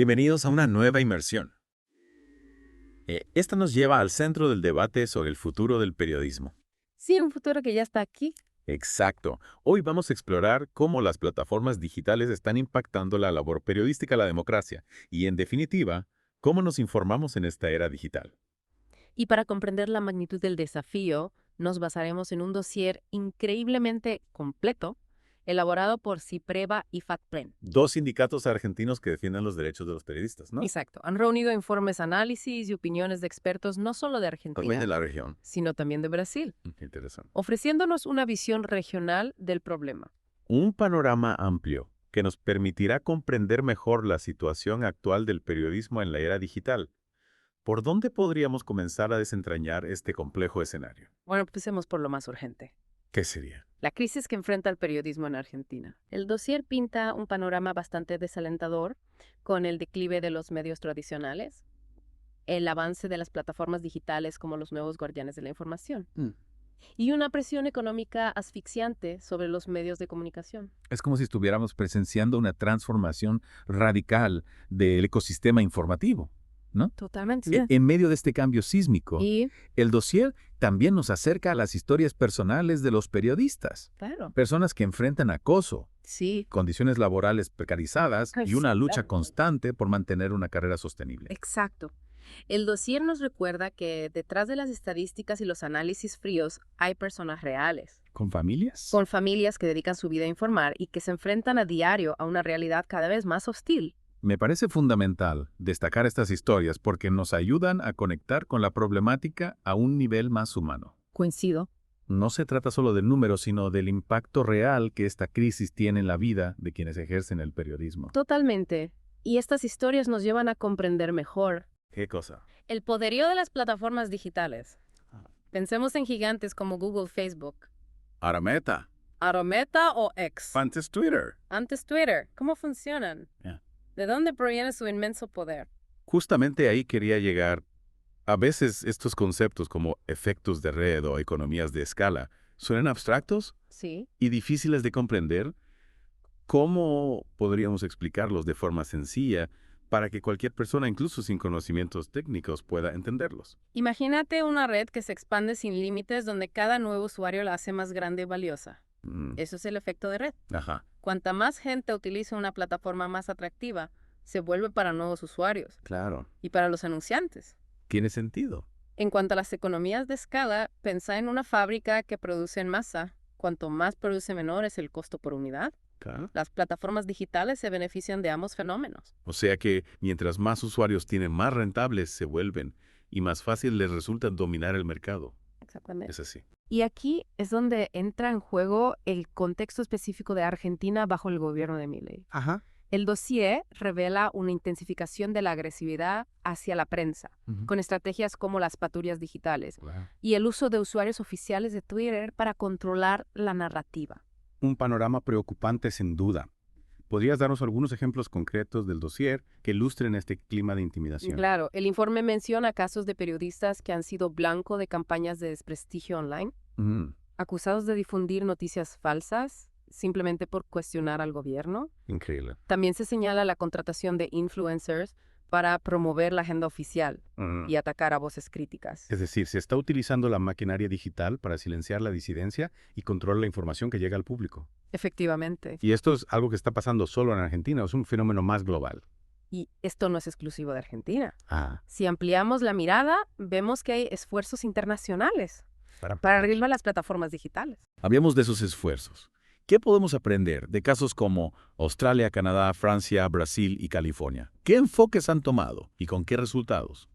Bienvenidos a una nueva inmersión. Esta nos lleva al centro del debate sobre el futuro del periodismo. Sí, un futuro que ya está aquí. Exacto. Hoy vamos a explorar cómo las plataformas digitales están impactando la labor periodística a la democracia y, en definitiva, cómo nos informamos en esta era digital. Y para comprender la magnitud del desafío, nos basaremos en un dossier increíblemente completo, elaborado por Cipreva y FactPlen. Dos sindicatos argentinos que defienden los derechos de los periodistas, ¿no? Exacto. Han reunido informes, análisis y opiniones de expertos no solo de También Argentina, de la región. sino también de Brasil, Interesante. ofreciéndonos una visión regional del problema. Un panorama amplio que nos permitirá comprender mejor la situación actual del periodismo en la era digital. ¿Por dónde podríamos comenzar a desentrañar este complejo escenario? Bueno, empecemos por lo más urgente. ¿Qué sería? La crisis que enfrenta el periodismo en Argentina. El dossier pinta un panorama bastante desalentador con el declive de los medios tradicionales, el avance de las plataformas digitales como los nuevos guardianes de la información y una presión económica asfixiante sobre los medios de comunicación. Es como si estuviéramos presenciando una transformación radical del ecosistema informativo, ¿no? Totalmente. En medio de este cambio sísmico, Y, el dossier también nos acerca a las historias personales de los periodistas. claro, Personas que enfrentan acoso, sí, condiciones laborales precarizadas Ay, y una sí, lucha claro. constante por mantener una carrera sostenible. exacto. El dossier nos recuerda que detrás de las estadísticas y los análisis fríos hay personas reales, ¿Con familias? con familias que dedican su vida a informar y que se enfrentan a diario a una realidad cada vez más hostil. Me parece fundamental destacar estas historias porque nos ayudan a conectar con la problemática a un nivel más humano. Coincido. No se trata solo de números, sino del impacto real que esta crisis tiene en la vida de quienes ejercen el periodismo. Totalmente. Y estas historias nos llevan a comprender mejor ¿Qué cosa? el poderío de las plataformas digitales. Pensemos en gigantes como Google, Facebook, Arameta. Meta o X. Antes Twitter. Antes Twitter. ¿Cómo funcionan? Ya. ¿De dónde proviene su inmenso poder? Justamente ahí quería llegar. A veces estos conceptos como efectos de red o economías de escala suenan abstractos Sí. y difíciles de comprender. ¿Cómo podríamos explicarlos de forma sencilla para que cualquier persona, incluso sin conocimientos técnicos, pueda entenderlos? Imagínate una red que se expande sin límites donde cada nuevo usuario la hace más grande y valiosa. Eso es el efecto de red. Ajá, Cuanta más gente utiliza una plataforma más atractiva, se vuelve para nuevos usuarios claro. y para los anunciantes. Tiene sentido. En cuanto a las economías de escala, pensá en una fábrica que produce en masa. Cuanto más produce, menor es el costo por unidad. Claro. Las plataformas digitales se benefician de ambos fenómenos. O sea que mientras más usuarios tienen, más rentables se vuelven y más fácil les resulta dominar el mercado. Exactamente. Es así. Y aquí es donde entra en juego el contexto específico de Argentina bajo el gobierno de Milei. Ajá. El dossier revela una intensificación de la agresividad hacia la prensa, con estrategias como las patrullas digitales y el uso de usuarios oficiales de Twitter para controlar la narrativa. Un panorama preocupante sin duda. ¿Podrías darnos algunos ejemplos concretos del dossier que ilustren este clima de intimidación? Claro, el informe menciona casos de periodistas que han sido blanco de campañas de desprestigio online, acusados de difundir noticias falsas simplemente por cuestionar al gobierno. Increíble. También se señala la contratación de influencers para promover la agenda oficial y atacar a voces críticas. Es decir, se está utilizando la maquinaria digital para silenciar la disidencia y controlar la información que llega al público. Efectivamente. Y esto es algo que está pasando solo en Argentina, es un fenómeno más global. Y esto no es exclusivo de Argentina. Ah, Si ampliamos la mirada, vemos que hay esfuerzos internacionales para arreglar las plataformas digitales. Hablemos de esos esfuerzos. ¿Qué podemos aprender de casos como Australia, Canadá, Francia, Brasil y California? ¿Qué enfoques han tomado y con qué resultados?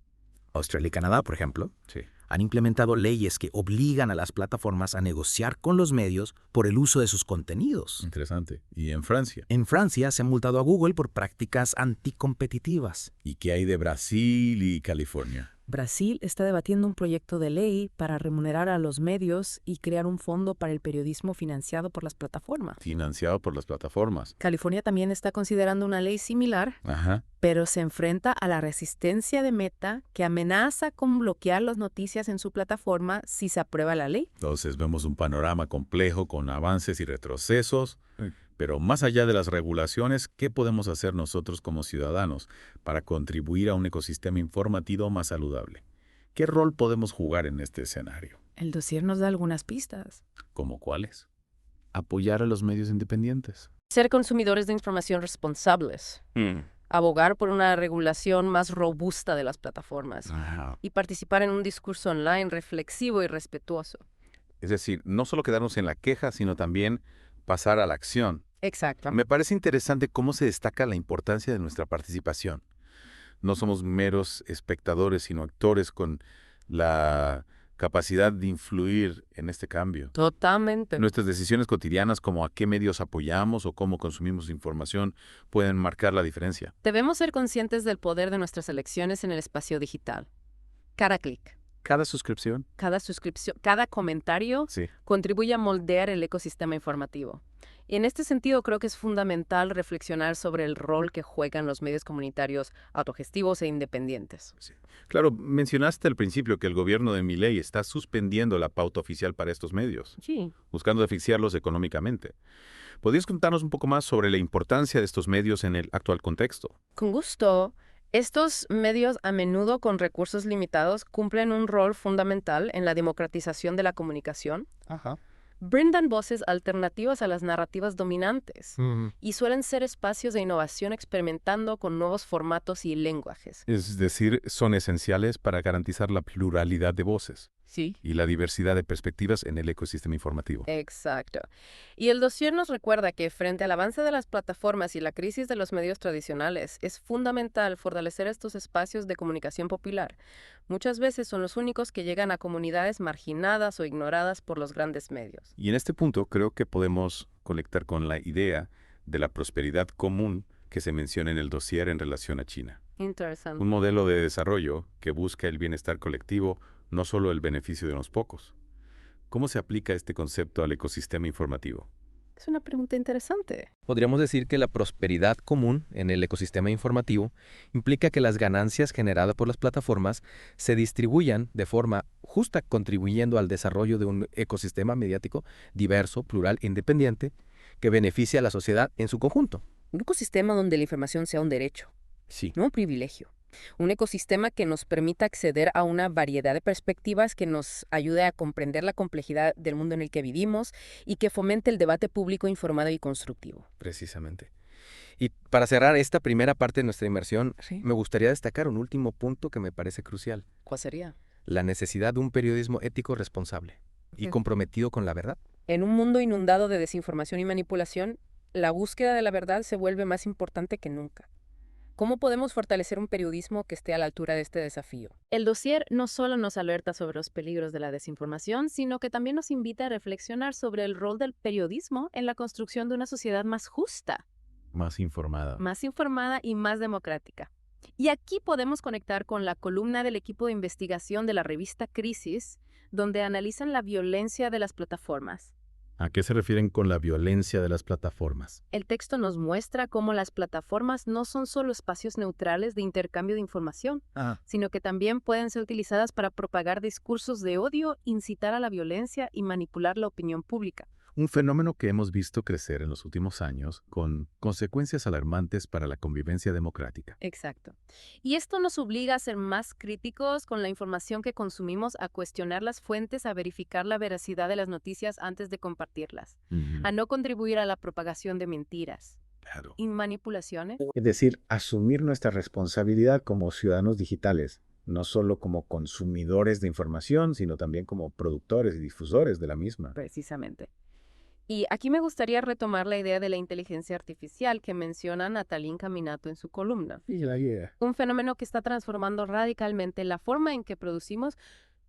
Australia y Canadá, por ejemplo, Sí. han implementado leyes que obligan a las plataformas a negociar con los medios por el uso de sus contenidos. Interesante. ¿Y en Francia? En Francia se ha multado a Google por prácticas anticompetitivas. ¿Y qué hay de Brasil y California? Brasil está debatiendo un proyecto de ley para remunerar a los medios y crear un fondo para el periodismo financiado por las plataformas. Financiado por las plataformas. California también está considerando una ley similar, Ajá. pero se enfrenta a la resistencia de Meta, que amenaza con bloquear las noticias en su plataforma si se aprueba la ley. Entonces vemos un panorama complejo con avances y retrocesos, Pero más allá de las regulaciones, ¿qué podemos hacer nosotros como ciudadanos para contribuir a un ecosistema informativo más saludable? ¿Qué rol podemos jugar en este escenario? El dossier nos da algunas pistas. ¿Cómo cuáles? Apoyar a los medios independientes. Ser consumidores de información responsables. Abogar por una regulación más robusta de las plataformas. Ajá. Y participar en un discurso online reflexivo y respetuoso. Es decir, no solo quedarnos en la queja, sino también pasar a la acción. Exacto. Me parece interesante cómo se destaca la importancia de nuestra participación. No somos meros espectadores, sino actores con la capacidad de influir en este cambio. Totalmente. Nuestras decisiones cotidianas, como a qué medios apoyamos o cómo consumimos información, pueden marcar la diferencia. Debemos ser conscientes del poder de nuestras elecciones en el espacio digital. Cada clic, Cada suscripción. cada suscripción, cada comentario Sí. contribuye a moldear el ecosistema informativo. Y en este sentido creo que es fundamental reflexionar sobre el rol que juegan los medios comunitarios autogestivos e independientes. Claro, mencionaste al principio que el gobierno de Milei está suspendiendo la pauta oficial para estos medios, Sí. buscando asfixiarlos económicamente. ¿Podrías contarnos un poco más sobre la importancia de estos medios en el actual contexto? Con gusto. Estos medios, a menudo con recursos limitados, cumplen un rol fundamental en la democratización de la comunicación. Ajá. Brindan voces alternativas a las narrativas dominantes y suelen ser espacios de innovación experimentando con nuevos formatos y lenguajes. Es decir, son esenciales para garantizar la pluralidad de voces Sí. y la diversidad de perspectivas en el ecosistema informativo. Exacto. Y el dossier nos recuerda que frente al avance de las plataformas y la crisis de los medios tradicionales, es fundamental fortalecer estos espacios de comunicación popular. Muchas veces son los únicos que llegan a comunidades marginadas o ignoradas por los grandes medios. Y en este punto creo que podemos conectar con la idea de la prosperidad común que se menciona en el dossier en relación a China. Interesante. Un modelo de desarrollo que busca el bienestar colectivo, no solo el beneficio de unos pocos. ¿Cómo se aplica este concepto al ecosistema informativo? Es una pregunta interesante. Podríamos decir que la prosperidad común en el ecosistema informativo implica que las ganancias generadas por las plataformas se distribuyan de forma justa, contribuyendo al desarrollo de un ecosistema mediático diverso, plural e independiente que beneficie a la sociedad en su conjunto. Un ecosistema donde la información sea un derecho, Sí. no un privilegio. Un ecosistema que nos permita acceder a una variedad de perspectivas, que nos ayude a comprender la complejidad del mundo en el que vivimos y que fomente el debate público informado y constructivo. Precisamente. Y para cerrar esta primera parte de nuestra inmersión, Sí. me gustaría destacar un último punto que me parece crucial: ¿Cuál sería? la necesidad de un periodismo ético responsable y Sí. comprometido con la verdad. En un mundo inundado de desinformación y manipulación, la búsqueda de la verdad se vuelve más importante que nunca. ¿Cómo podemos fortalecer un periodismo que esté a la altura de este desafío? El dossier no solo nos alerta sobre los peligros de la desinformación, sino que también nos invita a reflexionar sobre el rol del periodismo en la construcción de una sociedad más justa, Más informada. más informada y más democrática. Y aquí podemos conectar con la columna del equipo de investigación de la revista Crisis, donde analizan la violencia de las plataformas. ¿A qué se refieren con la violencia de las plataformas? El texto nos muestra cómo las plataformas no son solo espacios neutrales de intercambio de información, sino que también pueden ser utilizadas para propagar discursos de odio, incitar a la violencia y manipular la opinión pública. Un fenómeno que hemos visto crecer en los últimos años con consecuencias alarmantes para la convivencia democrática. Exacto. Y esto nos obliga a ser más críticos con la información que consumimos, a cuestionar las fuentes, a verificar la veracidad de las noticias antes de compartirlas, a no contribuir a la propagación de mentiras Claro. y manipulaciones. Es decir, asumir nuestra responsabilidad como ciudadanos digitales, no solo como consumidores de información, sino también como productores y difusores de la misma. Precisamente. Y aquí me gustaría retomar la idea de la inteligencia artificial que menciona Natalie Caminato en su columna. Un fenómeno que está transformando radicalmente la forma en que producimos,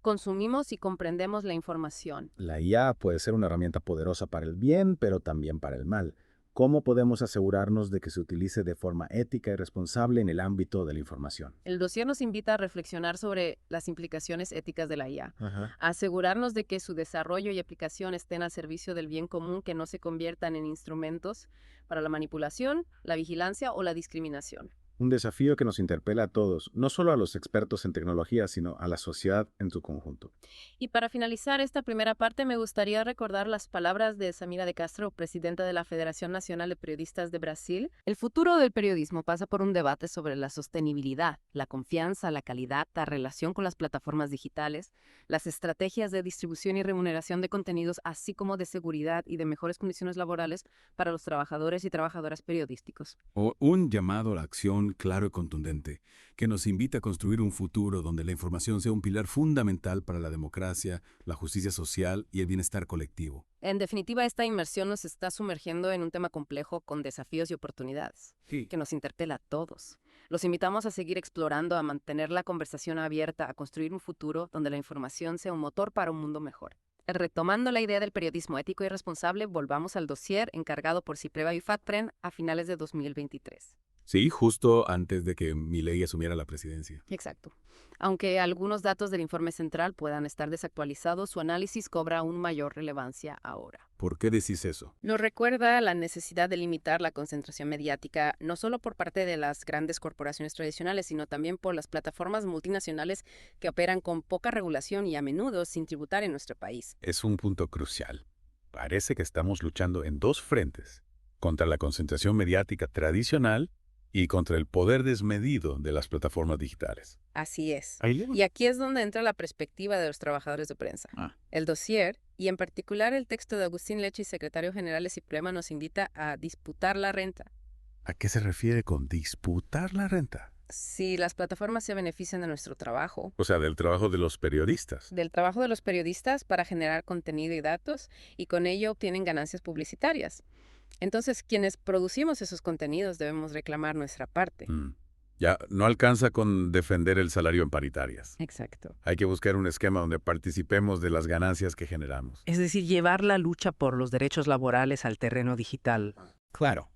consumimos y comprendemos la información. La IA puede ser una herramienta poderosa para el bien, pero también para el mal. ¿Cómo podemos asegurarnos de que se utilice de forma ética y responsable en el ámbito de la información? El dossier nos invita a reflexionar sobre las implicaciones éticas de la IA, a asegurarnos de que su desarrollo y aplicación estén al servicio del bien común, que no se conviertan en instrumentos para la manipulación, la vigilancia o la discriminación. Un desafío que nos interpela a todos, no solo a los expertos en tecnología, sino a la sociedad en su conjunto. Y para finalizar esta primera parte, me gustaría recordar las palabras de Samira de Castro, presidenta de la Federación Nacional de Periodistas de Brasil. El futuro del periodismo pasa por un debate sobre la sostenibilidad, la confianza, la calidad, la relación con las plataformas digitales, las estrategias de distribución y remuneración de contenidos, así como de seguridad y de mejores condiciones laborales para los trabajadores y trabajadoras periodísticos. O un llamado a la acción claro y contundente, que nos invita a construir un futuro donde la información sea un pilar fundamental para la democracia, la justicia social y el bienestar colectivo. En definitiva, esta inmersión nos está sumergiendo en un tema complejo con desafíos y oportunidades, que nos interpela a todos. Los invitamos a seguir explorando, a mantener la conversación abierta, a construir un futuro donde la información sea un motor para un mundo mejor. Retomando la idea del periodismo ético y responsable, volvamos al dossier encargado por Cipreva y Fatpren a finales de 2023. Sí, justo antes de que Milei asumiera la presidencia. Exacto. Aunque algunos datos del informe central puedan estar desactualizados, su análisis cobra aún mayor relevancia ahora. ¿Por qué decís eso? Nos recuerda la necesidad de limitar la concentración mediática, no solo por parte de las grandes corporaciones tradicionales, sino también por las plataformas multinacionales que operan con poca regulación y a menudo sin tributar en nuestro país. Es un punto crucial. Parece que estamos luchando en dos frentes, contra la concentración mediática tradicional y contra el poder desmedido de las plataformas digitales. Así es. Ahí Y aquí es donde entra la perspectiva de los trabajadores de prensa. El dossier, y en particular el texto de Agustín Lecci, secretario general de Ciprema, nos invita a disputar la renta. ¿A qué se refiere con disputar la renta? Si las plataformas se benefician de nuestro trabajo, O sea, del trabajo de los periodistas. del trabajo de los periodistas para generar contenido y datos, y con ello obtienen ganancias publicitarias. Entonces, quienes producimos esos contenidos debemos reclamar nuestra parte. Ya no alcanza con defender el salario en paritarias. Exacto. Hay que buscar un esquema donde participemos de las ganancias que generamos. Es decir, llevar la lucha por los derechos laborales al terreno digital. Claro.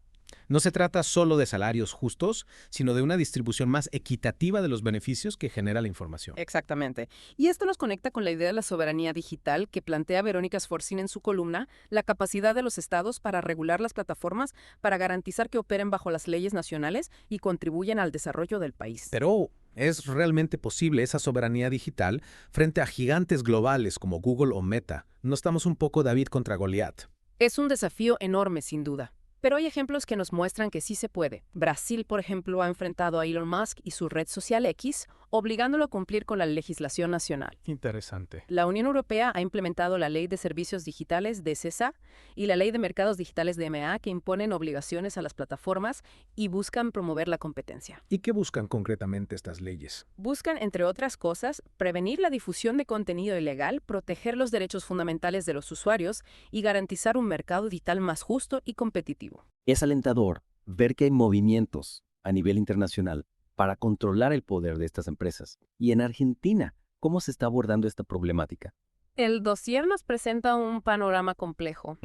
No se trata solo de salarios justos, sino de una distribución más equitativa de los beneficios que genera la información. Exactamente. Y esto nos conecta con la idea de la soberanía digital que plantea Verónica Sforcin en su columna, la capacidad de los estados para regular las plataformas para garantizar que operen bajo las leyes nacionales y contribuyan al desarrollo del país. Pero ¿es realmente posible esa soberanía digital frente a gigantes globales como Google o Meta? ¿No estamos un poco David contra Goliat? Es un desafío enorme, sin duda. Pero hay ejemplos que nos muestran que sí se puede. Brasil, por ejemplo, ha enfrentado a Elon Musk y su red social X, obligándolo a cumplir con la legislación nacional. Interesante. La Unión Europea ha implementado la Ley de Servicios Digitales DSA y la Ley de Mercados Digitales DMA, que imponen obligaciones a las plataformas y buscan promover la competencia. ¿Y qué buscan concretamente estas leyes? Buscan, entre otras cosas, prevenir la difusión de contenido ilegal, proteger los derechos fundamentales de los usuarios y garantizar un mercado digital más justo y competitivo. Es alentador ver que hay movimientos a nivel internacional para controlar el poder de estas empresas. Y en Argentina, ¿cómo se está abordando esta problemática? El dossier nos presenta un panorama complejo.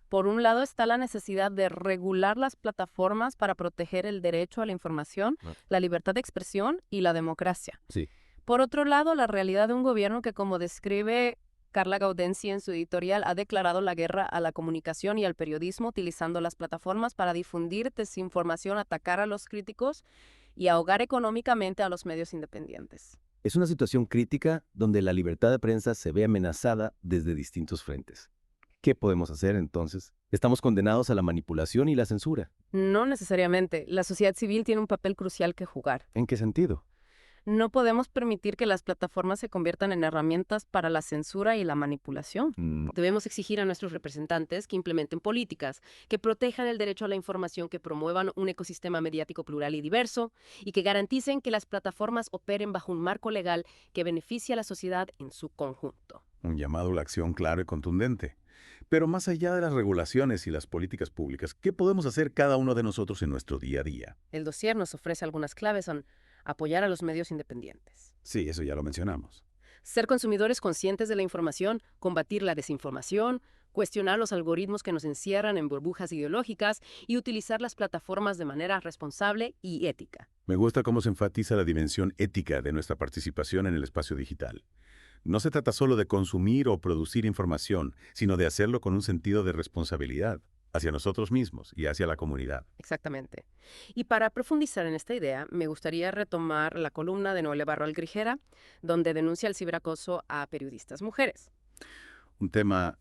Por un lado está la necesidad de regular las plataformas para proteger el derecho a la información, la libertad de expresión y la democracia. Sí. Por otro lado, la realidad de un gobierno que, como describe Carla Gaudenzi en su editorial, ha declarado la guerra a la comunicación y al periodismo utilizando las plataformas para difundir desinformación, atacar a los críticos y ahogar económicamente a los medios independientes. Es una situación crítica donde la libertad de prensa se ve amenazada desde distintos frentes. ¿Qué podemos hacer entonces? ¿Estamos condenados a la manipulación y la censura? No necesariamente. La sociedad civil tiene un papel crucial que jugar. ¿En qué sentido? No podemos permitir que las plataformas se conviertan en herramientas para la censura y la manipulación. Debemos exigir a nuestros representantes que implementen políticas, que protejan el derecho a la información, que promuevan un ecosistema mediático plural y diverso y que garanticen que las plataformas operen bajo un marco legal que beneficie a la sociedad en su conjunto. Un llamado a la acción claro y contundente. Pero más allá de las regulaciones y las políticas públicas, ¿qué podemos hacer cada uno de nosotros en nuestro día a día? El dossier nos ofrece algunas claves. Son apoyar a los medios independientes. Sí, eso ya lo mencionamos. Ser consumidores conscientes de la información, combatir la desinformación, cuestionar los algoritmos que nos encierran en burbujas ideológicas y utilizar las plataformas de manera responsable y ética. Me gusta cómo se enfatiza la dimensión ética de nuestra participación en el espacio digital. No se trata solo de consumir o producir información, sino de hacerlo con un sentido de responsabilidad. hacia nosotros mismos y hacia la comunidad. Exactamente. Y para profundizar en esta idea, me gustaría retomar la columna de Noelia Barro Algrijera, donde denuncia el ciberacoso a periodistas mujeres. Un tema,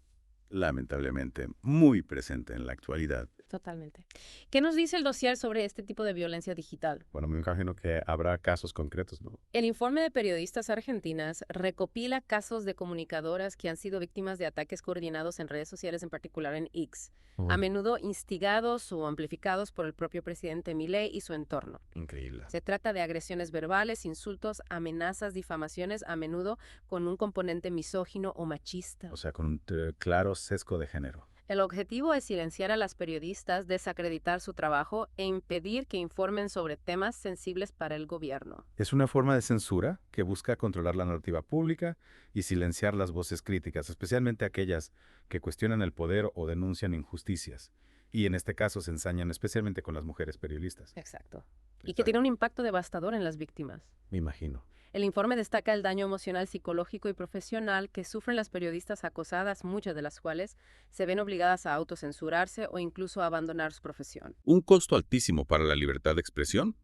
lamentablemente, muy presente en la actualidad. Totalmente. ¿Qué nos dice el dossier sobre este tipo de violencia digital? Bueno, me imagino que habrá casos concretos, ¿no? El informe de periodistas argentinas recopila casos de comunicadoras que han sido víctimas de ataques coordinados en redes sociales, en particular en X, a menudo instigados o amplificados por el propio presidente Milei y su entorno. Increíble. Se trata de agresiones verbales, insultos, amenazas, difamaciones, a menudo con un componente misógino o machista. O sea, con un claro sesgo de género. El objetivo es silenciar a las periodistas, desacreditar su trabajo e impedir que informen sobre temas sensibles para el gobierno. Es una forma de censura que busca controlar la narrativa pública y silenciar las voces críticas, especialmente aquellas que cuestionan el poder o denuncian injusticias. Y en este caso se ensañan especialmente con las mujeres periodistas. Exacto. Y que tiene un impacto devastador en las víctimas. Me imagino. El informe destaca el daño emocional, psicológico y profesional que sufren las periodistas acosadas, muchas de las cuales se ven obligadas a autocensurarse o incluso a abandonar su profesión. Un costo altísimo para la libertad de expresión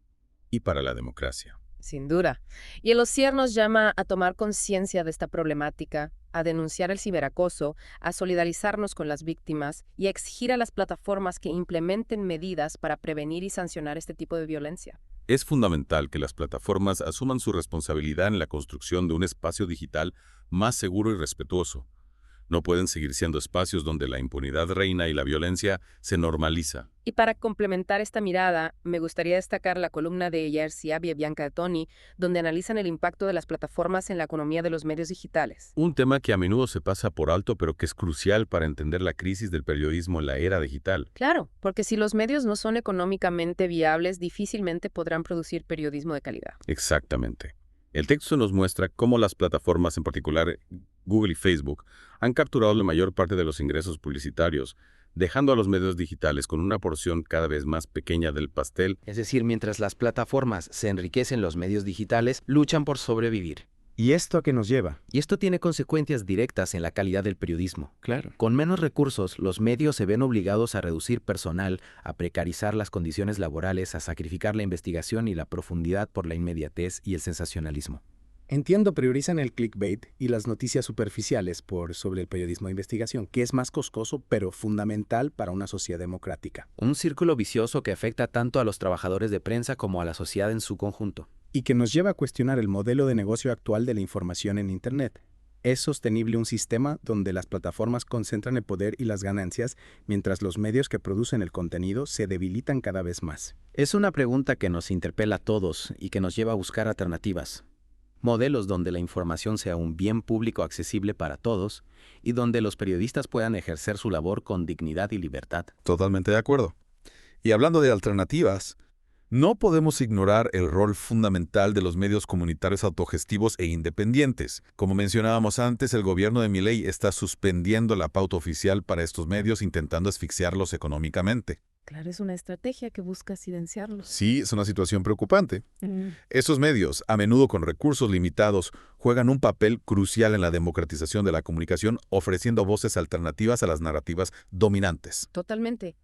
y para la democracia. Sin duda. Y el dossier nos llama a tomar conciencia de esta problemática, a denunciar el ciberacoso, a solidarizarnos con las víctimas y a exigir a las plataformas que implementen medidas para prevenir y sancionar este tipo de violencia. Es fundamental que las plataformas asuman su responsabilidad en la construcción de un espacio digital más seguro y respetuoso. No pueden seguir siendo espacios donde la impunidad reina y la violencia se normaliza. Y para complementar esta mirada, me gustaría destacar la columna de Jerzy Abie y Bianca Toni, donde analizan el impacto de las plataformas en la economía de los medios digitales. Un tema que a menudo se pasa por alto, pero que es crucial para entender la crisis del periodismo en la era digital. Claro, porque si los medios no son económicamente viables, difícilmente podrán producir periodismo de calidad. Exactamente. El texto nos muestra cómo las plataformas, en particular Google y Facebook, han capturado la mayor parte de los ingresos publicitarios, dejando a los medios digitales con una porción cada vez más pequeña del pastel. Es decir, mientras las plataformas se enriquecen, los medios digitales luchan por sobrevivir. ¿Y esto a qué nos lleva? Y esto tiene consecuencias directas en la calidad del periodismo. Claro. Con menos recursos, los medios se ven obligados a reducir personal, a precarizar las condiciones laborales, a sacrificar la investigación y la profundidad por la inmediatez y el sensacionalismo. Entiendo, priorizan el clickbait y las noticias superficiales sobre el periodismo de investigación, que es más costoso pero fundamental para una sociedad democrática. Un círculo vicioso que afecta tanto a los trabajadores de prensa como a la sociedad en su conjunto. Y que nos lleva a cuestionar el modelo de negocio actual de la información en Internet. ¿Es sostenible un sistema donde las plataformas concentran el poder y las ganancias, mientras los medios que producen el contenido se debilitan cada vez más? Es una pregunta que nos interpela a todos y que nos lleva a buscar alternativas. Modelos donde la información sea un bien público accesible para todos y donde los periodistas puedan ejercer su labor con dignidad y libertad. Totalmente de acuerdo. Y hablando de alternativas, no podemos ignorar el rol fundamental de los medios comunitarios autogestivos e independientes. Como mencionábamos antes, el gobierno de Milei está suspendiendo la pauta oficial para estos medios, intentando asfixiarlos económicamente. Claro, es una estrategia que busca silenciarlos. Sí, es una situación preocupante. Estos medios, a menudo con recursos limitados, juegan un papel crucial en la democratización de la comunicación, ofreciendo voces alternativas a las narrativas dominantes. Totalmente.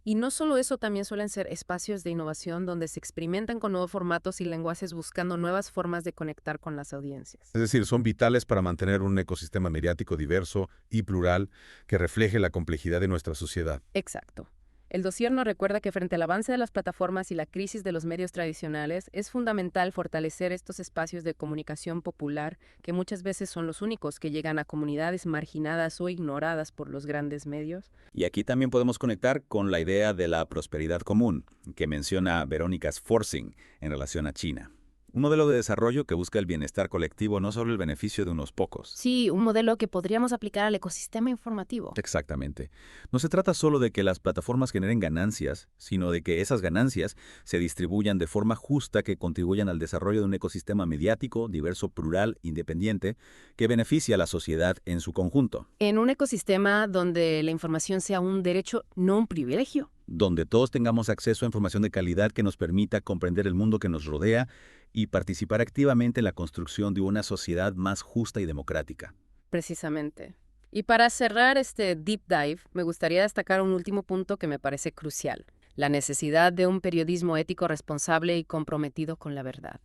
Y no solo eso, también suelen ser espacios de innovación donde se experimentan con nuevos formatos y lenguajes buscando nuevas formas de conectar con las audiencias. Es decir, son vitales para mantener un ecosistema mediático diverso y plural que refleje la complejidad de nuestra sociedad. Exacto. El dossier nos recuerda que frente al avance de las plataformas y la crisis de los medios tradicionales, es fundamental fortalecer estos espacios de comunicación popular que muchas veces son los únicos que llegan a comunidades marginadas o ignoradas por los grandes medios. Y aquí también podemos conectar con la idea de la prosperidad común, que menciona Verónica Sforzing en relación a China. Un modelo de desarrollo que busca el bienestar colectivo, no solo el beneficio de unos pocos. Sí, un modelo que podríamos aplicar al ecosistema informativo. Exactamente. No se trata solo de que las plataformas generen ganancias, sino de que esas ganancias se distribuyan de forma justa que contribuyan al desarrollo de un ecosistema mediático, diverso, plural, independiente, que beneficie a la sociedad en su conjunto. En un ecosistema donde la información sea un derecho, no un privilegio. Donde todos tengamos acceso a información de calidad que nos permita comprender el mundo que nos rodea y participar activamente en la construcción de una sociedad más justa y democrática. Precisamente. Y para cerrar este deep dive, me gustaría destacar un último punto que me parece crucial: la necesidad de un periodismo ético responsable y comprometido con la verdad.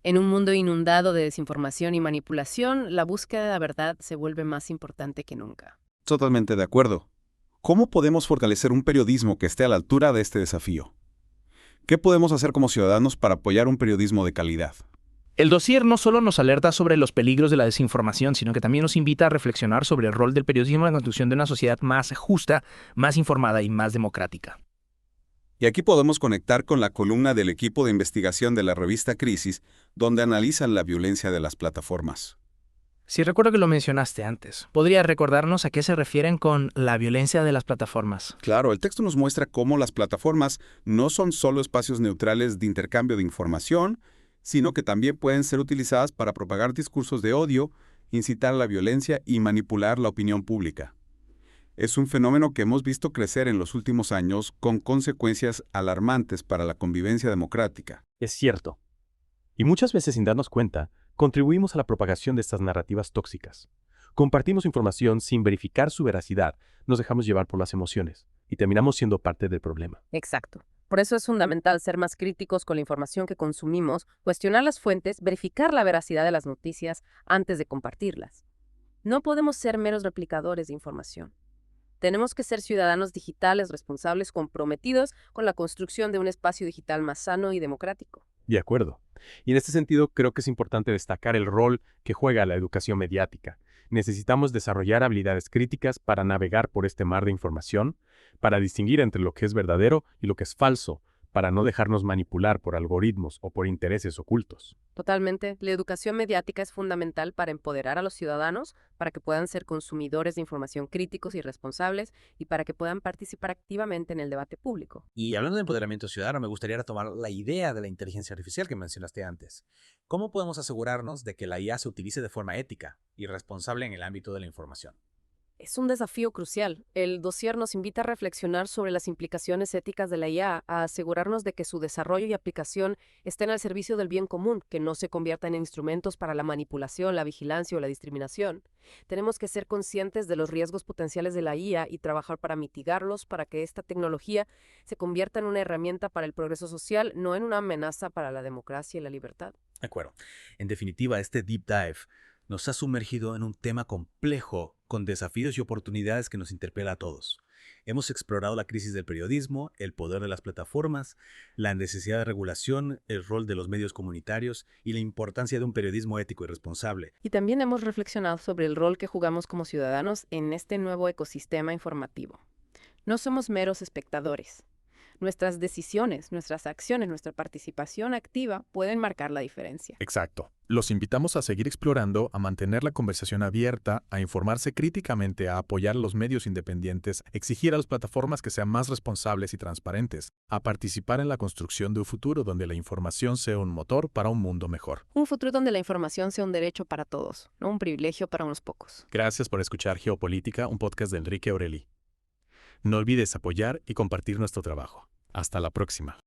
En un mundo inundado de desinformación y manipulación, la búsqueda de la verdad se vuelve más importante que nunca. Totalmente de acuerdo. ¿Cómo podemos fortalecer un periodismo que esté a la altura de este desafío? ¿Qué podemos hacer como ciudadanos para apoyar un periodismo de calidad? El dossier no solo nos alerta sobre los peligros de la desinformación, sino que también nos invita a reflexionar sobre el rol del periodismo en la construcción de una sociedad más justa, más informada y más democrática. Y aquí podemos conectar con la columna del equipo de investigación de la revista Crisis, donde analizan la violencia de las plataformas. Si recuerdo que lo mencionaste antes, ¿podrías recordarnos a qué se refieren con la violencia de las plataformas? Claro, el texto nos muestra cómo las plataformas no son solo espacios neutrales de intercambio de información, sino que también pueden ser utilizadas para propagar discursos de odio, incitar a la violencia y manipular la opinión pública. Es un fenómeno que hemos visto crecer en los últimos años con consecuencias alarmantes para la convivencia democrática. Es cierto. Y muchas veces, sin darnos cuenta, contribuimos a la propagación de estas narrativas tóxicas. Compartimos información sin verificar su veracidad, nos dejamos llevar por las emociones y terminamos siendo parte del problema. Exacto. Por eso es fundamental ser más críticos con la información que consumimos, cuestionar las fuentes, verificar la veracidad de las noticias antes de compartirlas. No podemos ser meros replicadores de información. Tenemos que ser ciudadanos digitales responsables comprometidos con la construcción de un espacio digital más sano y democrático. De acuerdo. Y en este sentido, creo que es importante destacar el rol que juega la educación mediática. Necesitamos desarrollar habilidades críticas para navegar por este mar de información, para distinguir entre lo que es verdadero y lo que es falso, para no dejarnos manipular por algoritmos o por intereses ocultos. Totalmente. La educación mediática es fundamental para empoderar a los ciudadanos, para que puedan ser consumidores de información críticos y responsables y para que puedan participar activamente en el debate público. Y hablando de empoderamiento ciudadano, me gustaría retomar la idea de la inteligencia artificial que mencionaste antes. ¿Cómo podemos asegurarnos de que la IA se utilice de forma ética y responsable en el ámbito de la información? Es un desafío crucial. El dossier nos invita a reflexionar sobre las implicaciones éticas de la IA, a asegurarnos de que su desarrollo y aplicación estén al servicio del bien común, que no se conviertan en instrumentos para la manipulación, la vigilancia o la discriminación. Tenemos que ser conscientes de los riesgos potenciales de la IA y trabajar para mitigarlos, para que esta tecnología se convierta en una herramienta para el progreso social, no en una amenaza para la democracia y la libertad. De acuerdo. En definitiva, este deep dive nos ha sumergido en un tema complejo con desafíos y oportunidades que nos interpela a todos. Hemos explorado la crisis del periodismo, el poder de las plataformas, la necesidad de regulación, el rol de los medios comunitarios y la importancia de un periodismo ético y responsable. Y también hemos reflexionado sobre el rol que jugamos como ciudadanos en este nuevo ecosistema informativo. No somos meros espectadores. Nuestras decisiones, nuestras acciones, nuestra participación activa pueden marcar la diferencia. Exacto. Los invitamos a seguir explorando, a mantener la conversación abierta, a informarse críticamente, a apoyar los medios independientes, exigir a las plataformas que sean más responsables y transparentes, a participar en la construcción de un futuro donde la información sea un motor para un mundo mejor. Un futuro donde la información sea un derecho para todos, no un privilegio para unos pocos. Gracias por escuchar Geopolítica, un podcast de Enrique Aureli. No olvides apoyar y compartir nuestro trabajo. Hasta la próxima.